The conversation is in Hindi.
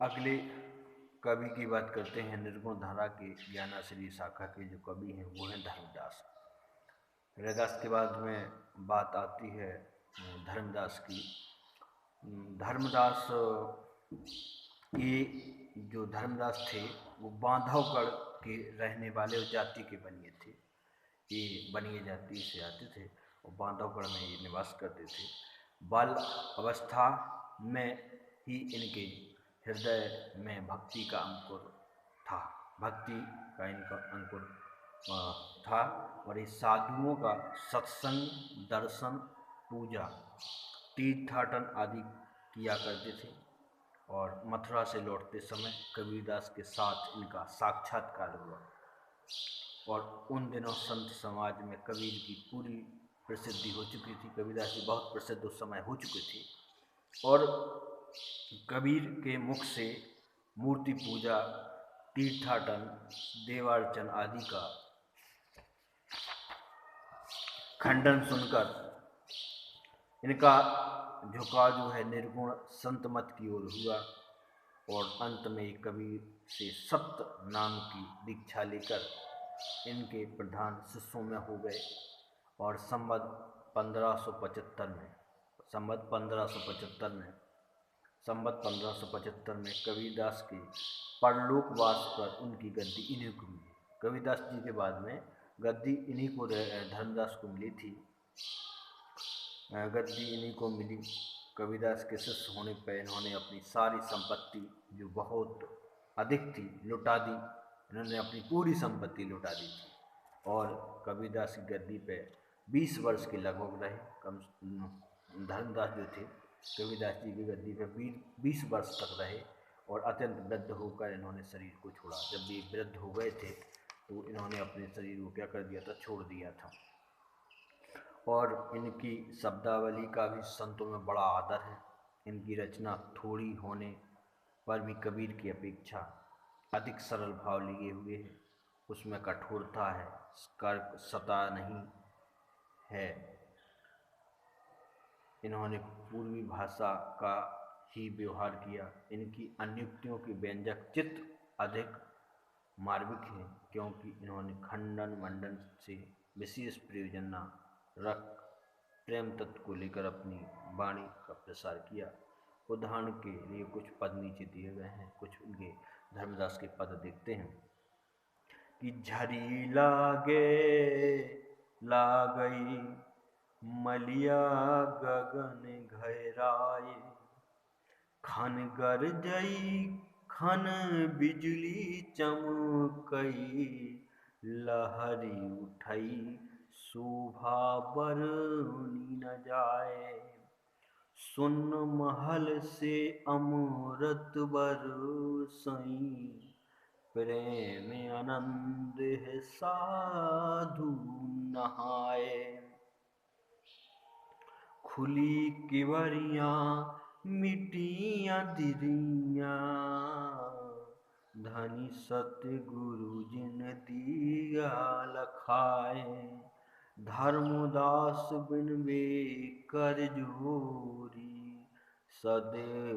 अगले कवि की बात करते हैं। निर्गुण धारा के ज्ञानाश्री शाखा के जो कवि हैं वो हैं धर्मदास। रैदास के बाद में बात आती है धर्मदास की। धर्मदास ये जो धर्मदास थे वो बांधवगढ़ के रहने वाले जाति के बनिए थे। ये बनिए जाति से आते थे और बांधवगढ़ में ये निवास करते थे। बाल अवस्था में ही इनके हृदय में भक्ति का अंकुर था। भक्ति का इनका अंकुर था और इस साधुओं का सत्संग, दर्शन, पूजा, तीर्थाटन आदि किया करते थे। और मथुरा से लौटते समय कबीरदास के साथ इनका साक्षात्कार हुआ और उन दिनों संत समाज में कबीर की पूरी प्रसिद्धि हो चुकी थी। कबीरदास जी बहुत प्रसिद्ध उस समय हो चुके थे और कबीर के मुख से मूर्ति पूजा, तीर्थाटन, देवार्चन आदि का खंडन सुनकर इनका झुकाव जो है निर्गुण संत मत की ओर हुआ और अंत में कबीर से सत्य नाम की दीक्षा लेकर इनके प्रधान शिष्यों में हो गए। और संवत 1575 में कबीरदास के परलोकवास पर उनकी गद्दी इन्हीं को मिली। कबीरदास जी के बाद में गद्दी इन्हीं को धर्मदास को मिली थी। गद्दी इन्हीं को मिली। कबीरदास के शिष्य होने पर इन्होंने अपनी सारी संपत्ति जो बहुत अधिक थी लुटा दी। इन्होंने अपनी पूरी संपत्ति लुटा दी थी और कबीरदास की गद्दी पे 20 वर्ष के लगभग रहे। धर्मदास जो थे कबीरदास जी की गद्दी पे 20 वर्ष तक रहे और अत्यंत वृद्ध होकर इन्होंने शरीर को छोड़ा। जब ये वृद्ध हो गए थे तो इन्होंने अपने शरीर को क्या कर दिया था, छोड़ दिया था। और इनकी शब्दावली का भी संतों में बड़ा आदर है। इनकी रचना थोड़ी होने पर भी कबीर की अपेक्षा अधिक सरल भाव लिए हुए है। उसमें कठोरता है, कर्कशता नहीं है। इन्होंने पूर्वी भाषा का ही व्यवहार किया। इनकी अन्युक्तियों के व्यंजक चित्त अधिक मार्मिक हैं क्योंकि इन्होंने खंडन मंडन से विशेष प्रयोजन न रख प्रेम तत्व को लेकर अपनी वाणी का प्रसार किया। उदाहरण के लिए कुछ पद नीचे दिए गए हैं, कुछ उनके धर्मदास के पद देखते हैं कि झरी लागई मलिया गगन गहराए, खन गरजई खन बिजली चमकई, लहरी उठई शोभा बरनी न जाए, सुन महल से अमृत बरसई, प्रेम आनंद है साधु नहाए, खुली किवरियाँ मिटियाँ दिरियाँ, धनी सतगुरु जिन दिया लखाए, धर्मदास बिन वे कर जोरी, सदैव